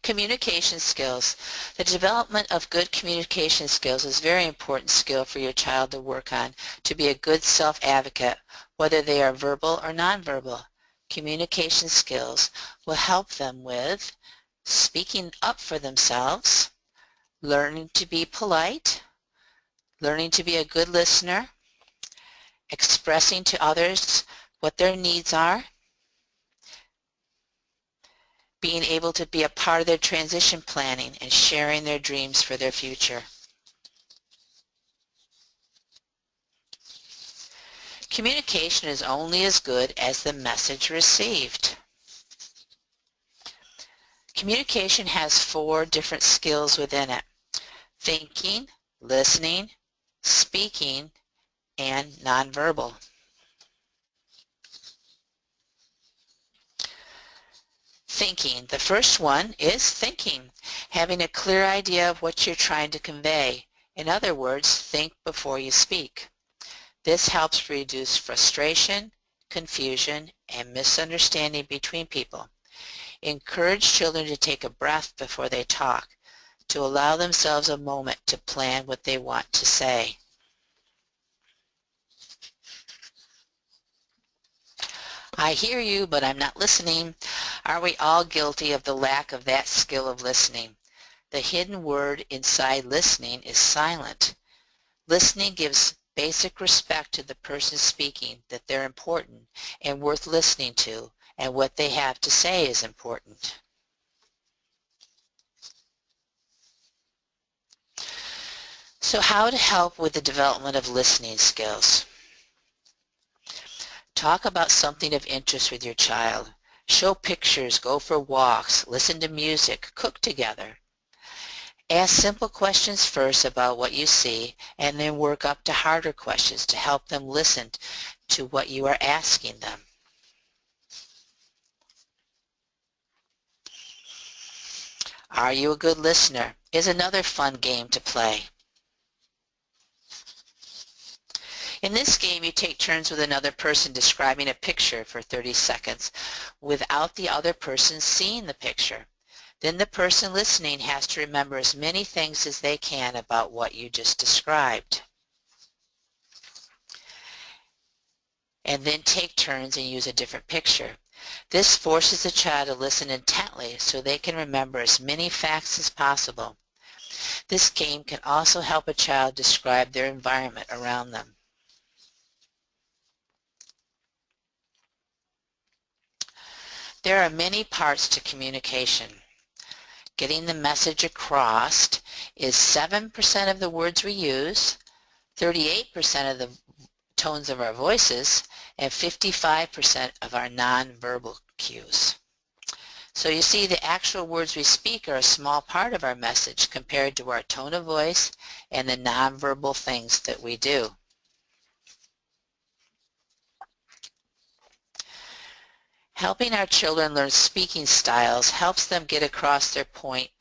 Communication skills. The development of good communication skills is a very important skill for your child to work on to be a good self-advocate, whether they are verbal or nonverbal. Communication skills will help them with speaking up for themselves, learning to be polite, learning to be a good listener, expressing to others what their needs are, being able to be a part of their transition planning and sharing their dreams for their future. Communication is only as good as the message received. Communication has 4 different skills within it: thinking, listening, speaking, and nonverbal. Thinking. The first one is thinking, having a clear idea of what you're trying to convey. In other words, think before you speak. This helps reduce frustration, confusion, and misunderstanding between people. Encourage children to take a breath before they talk, to allow themselves a moment to plan what they want to say. I hear you, but I'm not listening. Are we all guilty of the lack of that skill of listening? The hidden word inside listening is silent. Listening gives basic respect to the person speaking, that they're important and worth listening to, and what they have to say is important. So how to help with the development of listening skills? Talk about something of interest with your child. Show pictures, go for walks, listen to music, cook together. Ask simple questions first about what you see, and then work up to harder questions to help them listen to what you are asking them. Are you a good listener? Is another fun game to play. In this game, you take turns with another person describing a picture for 30 seconds without the other person seeing the picture. Then the person listening has to remember as many things as they can about what you just described. And then take turns and use a different picture. This forces the child to listen intently so they can remember as many facts as possible. This game can also help a child describe their environment around them. There are many parts to communication. Getting the message across is 7% of the words we use, 38% of the tones of our voices, and 55% of our nonverbal cues. So you see, the actual words we speak are a small part of our message compared to our tone of voice and the nonverbal things that we do. Helping our children learn speaking styles helps them get across their point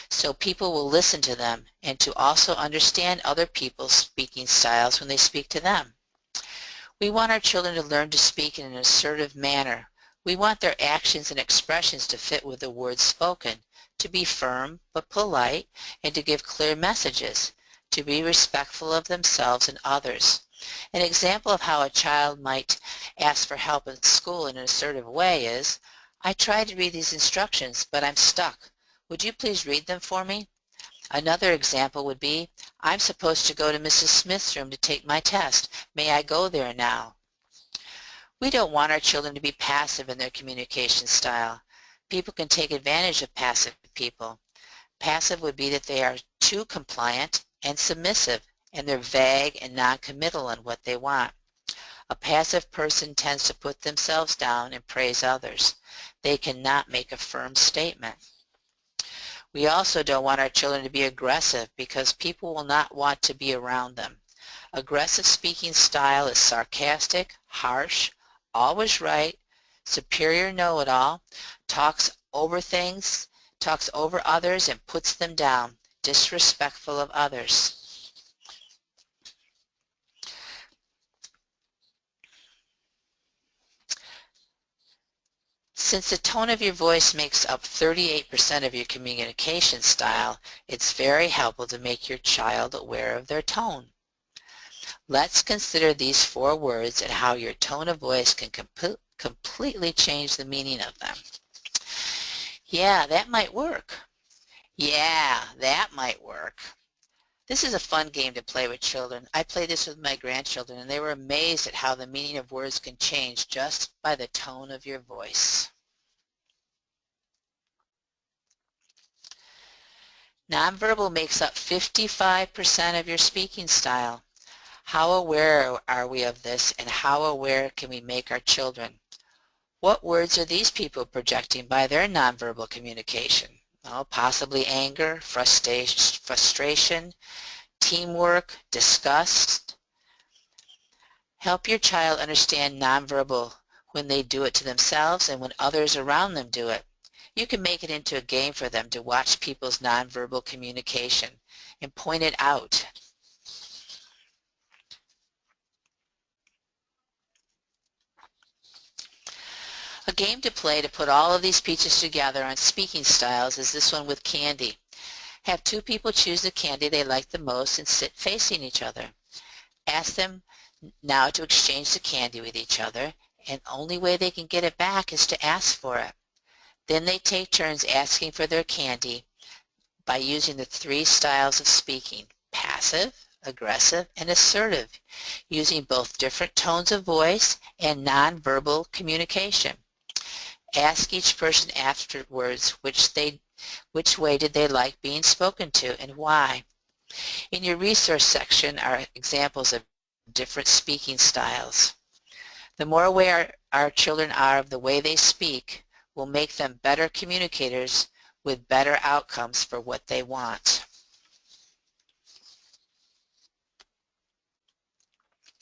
so people will listen to them, and to also understand other people's speaking styles when they speak to them. We want our children to learn to speak in an assertive manner. We want their actions and expressions to fit with the words spoken, to be firm but polite, and to give clear messages, to be respectful of themselves and others. An example of how a child might ask for help in school in an assertive way is, "I tried to read these instructions, but I'm stuck. Would you please read them for me?" Another example would be, "I'm supposed to go to Mrs. Smith's room to take my test. May I go there now?" We don't want our children to be passive in their communication style. People can take advantage of passive people. Passive would be that they are too compliant and submissive, and they're vague and non-committal on what they want. A passive person tends to put themselves down and praise others. They cannot make a firm statement. We also don't want our children to be aggressive because people will not want to be around them. Aggressive speaking style is sarcastic, harsh, always right, superior know-it-all, talks over things, talks over others and puts them down, disrespectful of others. Since the tone of your voice makes up 38% of your communication style, it's very helpful to make your child aware of their tone. Let's consider these 4 words and how your tone of voice can completely change the meaning of them. Yeah, that might work. Yeah, that might work. This is a fun game to play with children. I played this with my grandchildren and they were amazed at how the meaning of words can change just by the tone of your voice. Nonverbal makes up 55% of your speaking style. How aware are we of this, and how aware can we make our children? What words are these people projecting by their nonverbal communication? Oh, possibly anger, frustration, teamwork, disgust. Help your child understand nonverbal when they do it to themselves and when others around them do it. You can make it into a game for them to watch people's nonverbal communication and point it out. A game to play to put all of these pieces together on speaking styles is this one with candy. Have 2 people choose the candy they like the most and sit facing each other. Ask them now to exchange the candy with each other, and the only way they can get it back is to ask for it. Then they take turns asking for their candy by using the 3 styles of speaking: passive, aggressive, and assertive, using both different tones of voice and nonverbal communication. Ask each person afterwards which way did they like being spoken to and why. In your resource section are examples of different speaking styles. The more aware our children are of the way they speak will make them better communicators with better outcomes for what they want.